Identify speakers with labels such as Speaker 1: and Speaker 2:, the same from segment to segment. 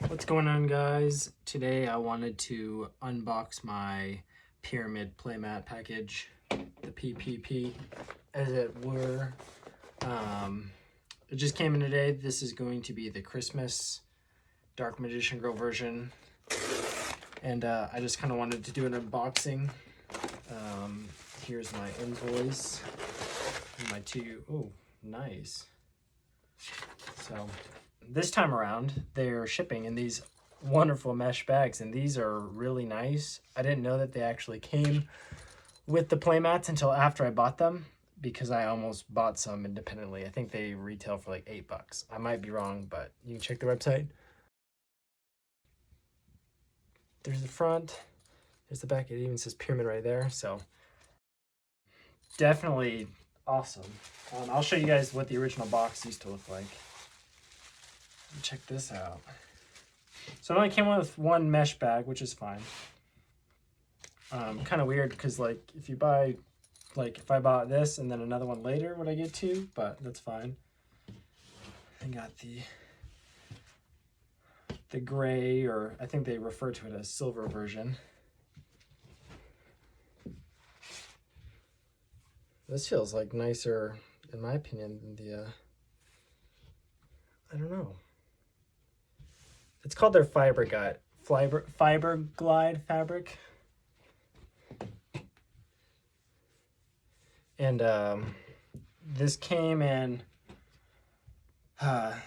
Speaker 1: What's going on, guys? Today I wanted to unbox my Pvramid playmat package, the PPP as it were. It just came in today. This is going to be the Christmas Dark Magician Girl version, and I just kind of wanted to do an unboxing. Here's my invoice and my two. Oh, nice. So this time around, they're shipping in these wonderful mesh bags, and these are really nice. I didn't know that they actually came with the playmats until after I bought them, because I almost bought some independently. I think they retail for like $8. I might be wrong, but you can check the website. There's the front, there's the back. It even says Pvramid right there, so definitely awesome. I'll show you guys what the original box used to look like. Check this out. So it only came with one mesh bag, which is fine. Kind of weird because, like, if you buy, like, if I bought this and then another one later, would I get two? But that's fine. I got the gray, or I think they refer to it as silver version. This feels like nicer, in my opinion, than the I don't know. It's called their Fiberglide fabric. And this came in,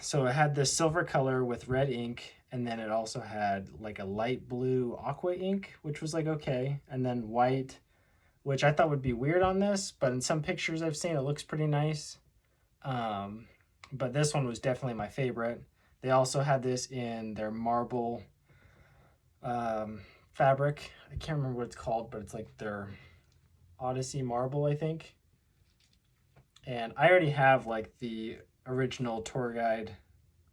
Speaker 1: so it had this silver color with red ink, and then it also had like a light blue aqua ink, which was like okay, and then white, which I thought would be weird on this, but in some pictures I've seen it looks pretty nice. But this one was definitely my favorite. They also had this in their marble fabric. I can't remember what it's called, but it's like their Odyssey marble, I think. And I already have like the original tour guide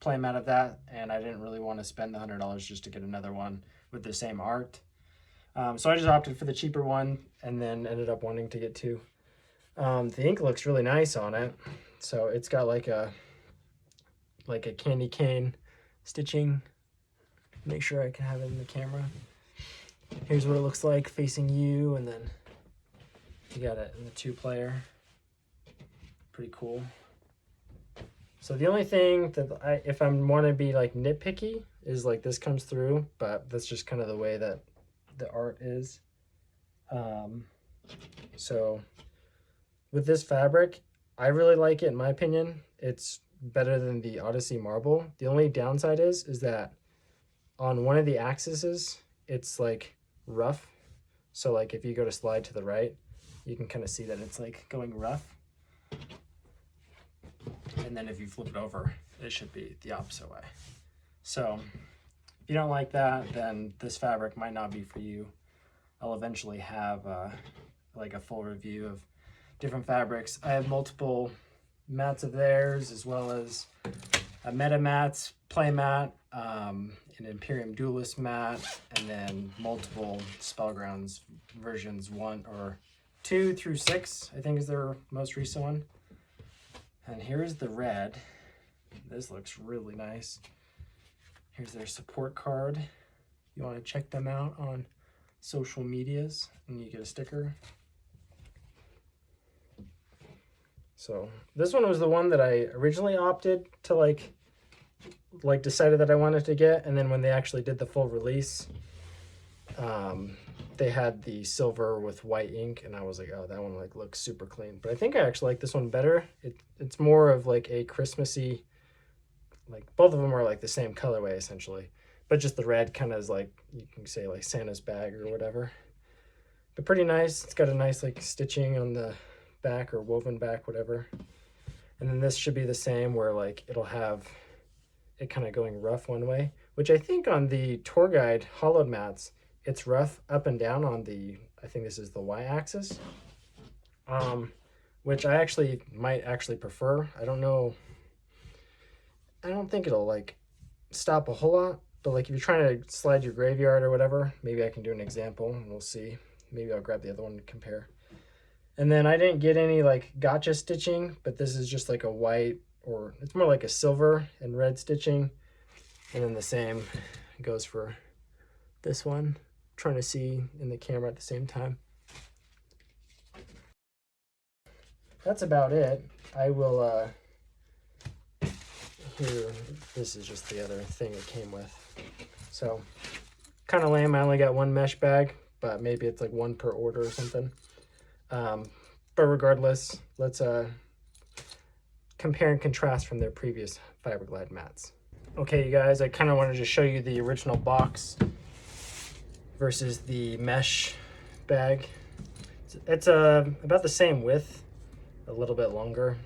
Speaker 1: playmat of that, and I didn't really want to spend the $100 just to get another one with the same art. So I just opted for the cheaper one, and then ended up wanting to get two. The ink looks really nice on it. So it's got like a candy cane stitching. Make sure I can have it in the camera. Here's what it looks like facing you, and then you got it in the 2-player. Pretty cool. So the only thing that if I want to be like nitpicky, is like this comes through, but that's just kind of the way that the art is. So with this fabric, I really like it. In my opinion, it's better than the Odyssey marble. The only downside is that on one of the axes, it's like rough. So like if you go to slide to the right, you can kind of see that it's like going rough. And then if you flip it over, it should be the opposite way. So if you don't like that, then this fabric might not be for you. I'll eventually have like a full review of different fabrics. I have multiple mats of theirs, as well as a MetaMats playmat, an Imperium Duelist mat, and then multiple Spellgrounds versions 1 or 2 through 6, I think is their most recent one. And here's the red. This looks really nice. Here's their support card. You want to check them out on social medias, and you get a sticker. So this one was the one that I originally opted to like decided that I wanted to get, and then when they actually did the full release, they had the silver with white ink, and I was like, oh, that one like looks super clean. But I think I actually like this one better. It's more of like a Christmassy, like both of them are like the same colorway essentially, but just the red kind of is like, you can say like Santa's bag or whatever. But pretty nice. It's got a nice like stitching on the back, or woven back, whatever. And then this should be the same, where like it'll have it kind of going rough one way, which I think on the tour guide hollowed mats, it's rough up and down on the, I think this is the y-axis, which I actually might actually prefer. I don't know. I don't think it'll like stop a whole lot, but like if you're trying to slide your graveyard or whatever, maybe I can do an example and we'll see. Maybe I'll grab the other one to compare. And then I didn't get any like gotcha stitching, but this is just like a white, or it's more like a silver and red stitching. And then the same goes for this one. I'm trying to see in the camera at the same time. That's about it. I will, here, this is just the other thing it came with. So, kind of lame, I only got one mesh bag, but maybe it's like one per order or something. But regardless, let's compare and contrast from their previous Fiberglide mats. Okay, you guys, I kind of wanted to show you the original box versus the mesh bag. It's about the same width, a little bit longer.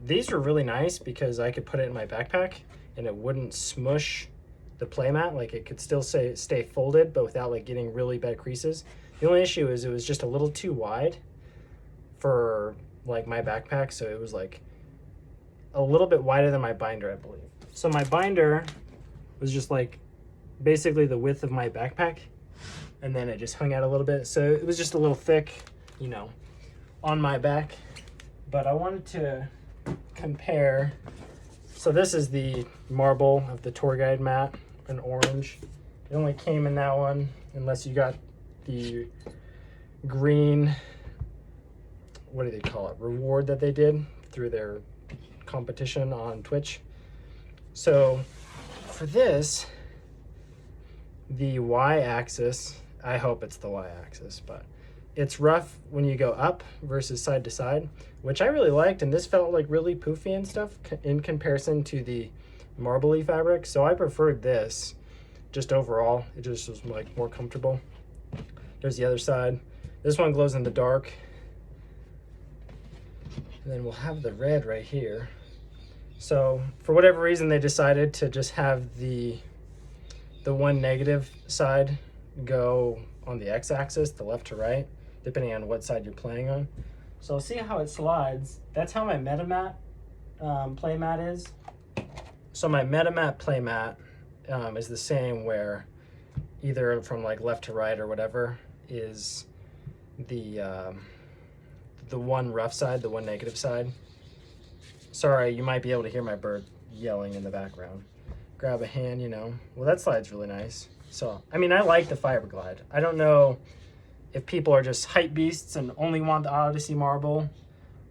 Speaker 1: These were really nice because I could put it in my backpack and it wouldn't smush the playmat. Like it could still stay folded, but without like getting really bad creases. The only issue is it was just a little too wide for like my backpack, so it was like a little bit wider than my binder, I believe. So my binder was just like basically the width of my backpack, and then it just hung out a little bit, so it was just a little thick, you know, on my back. But I wanted to compare. So this is the marble of the tour guide mat in orange. It only came in that one unless you got the green, what do they call it, reward that they did through their competition on Twitch. So for this, the y-axis, I hope it's the y-axis, but it's rough when you go up versus side to side, which I really liked, and this felt like really poofy and stuff in comparison to the marbly fabric. So I preferred this just overall. It just was like more comfortable. There's the other side. This one glows in the dark. And then we'll have the red right here. So for whatever reason, they decided to just have the one negative side go on the x-axis, the left to right, depending on what side you're playing on. So see how it slides. That's how my MetaMat playmat is. So my MetaMat playmat is the same, where either from like left to right or whatever is the one rough side, the one negative side. Sorry, you might be able to hear my bird yelling in the background. Grab a hand, you know. Well, that slide's really nice. So, I mean, I like the Fiberglide. I don't know if people are just hype beasts and only want the Odyssey marble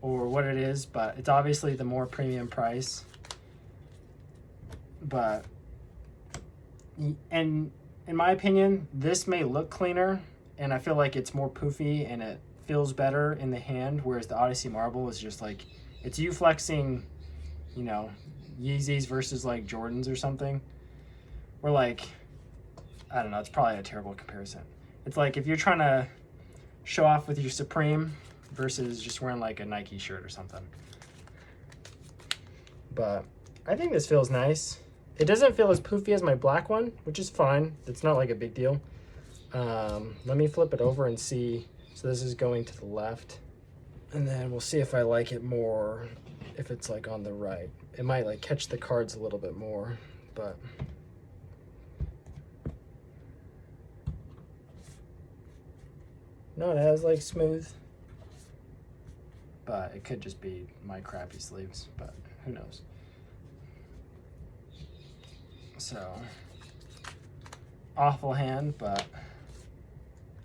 Speaker 1: or what it is, but it's obviously the more premium price. But, and in my opinion, this may look cleaner, and I feel like it's more poofy and it feels better in the hand, whereas the Odyssey marble is just like, it's you flexing, you know, Yeezys versus like Jordans or something. Or like, I don't know, it's probably a terrible comparison. It's like if you're trying to show off with your Supreme versus just wearing like a Nike shirt or something. But I think this feels nice. It doesn't feel as poofy as my black one, which is fine. It's not like a big deal. Let me flip it over and see. So this is going to the left. And then we'll see if I like it more if it's like on the right. It might like catch the cards a little bit more, but no, it has like smooth, but it could just be my crappy sleeves, but who knows. So awful hand, but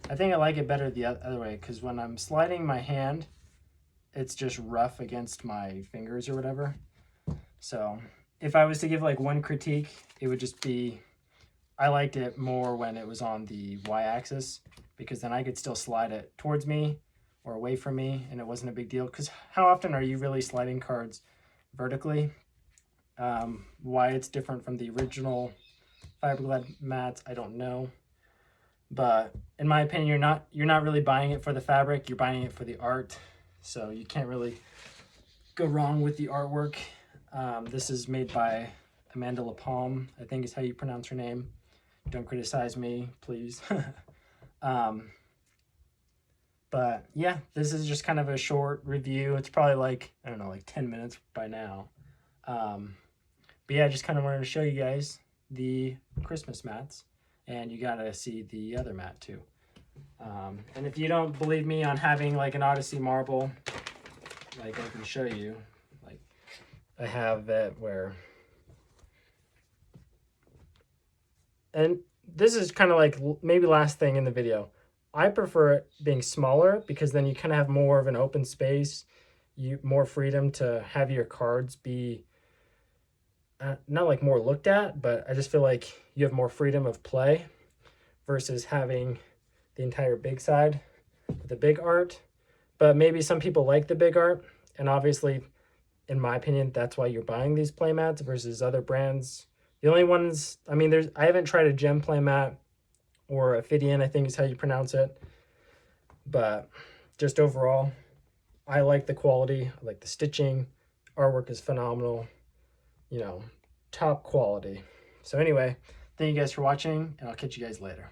Speaker 1: I think I like it better the other way, because when I'm sliding my hand, it's just rough against my fingers or whatever. So if I was to give like one critique, it would just be, I liked it more when it was on the y-axis, because then I could still slide it towards me or away from me and it wasn't a big deal. Because how often are you really sliding cards vertically? Why it's different from the original Fiberglide mats, I don't know. But in my opinion, you're not really buying it for the fabric, you're buying it for the art. So you can't really go wrong with the artwork. This is made by Amanda LaPalme, I think is how you pronounce her name. Don't criticize me, please. But yeah, this is just kind of a short review. It's probably like, I don't know, like 10 minutes by now. But yeah, I just kind of wanted to show you guys the Christmas mats, and you gotta see the other mat too. And if you don't believe me on having like an Odyssey marble, like I can show you, like I have it where and this is kind of like maybe last thing in the video. I prefer it being smaller because then you kind of have more of an open space, more freedom to have your cards be not like more looked at, but I just feel like you have more freedom of play versus having the entire big side with the big art. But maybe some people like the big art, and obviously, in my opinion, that's why you're buying these playmats versus other brands. The only ones, I mean, I haven't tried a gem playmat or a Phidian, I think is how you pronounce it. But just overall, I like the quality, I like the stitching, artwork is phenomenal, you know, top quality. So anyway, thank you guys for watching, and I'll catch you guys later.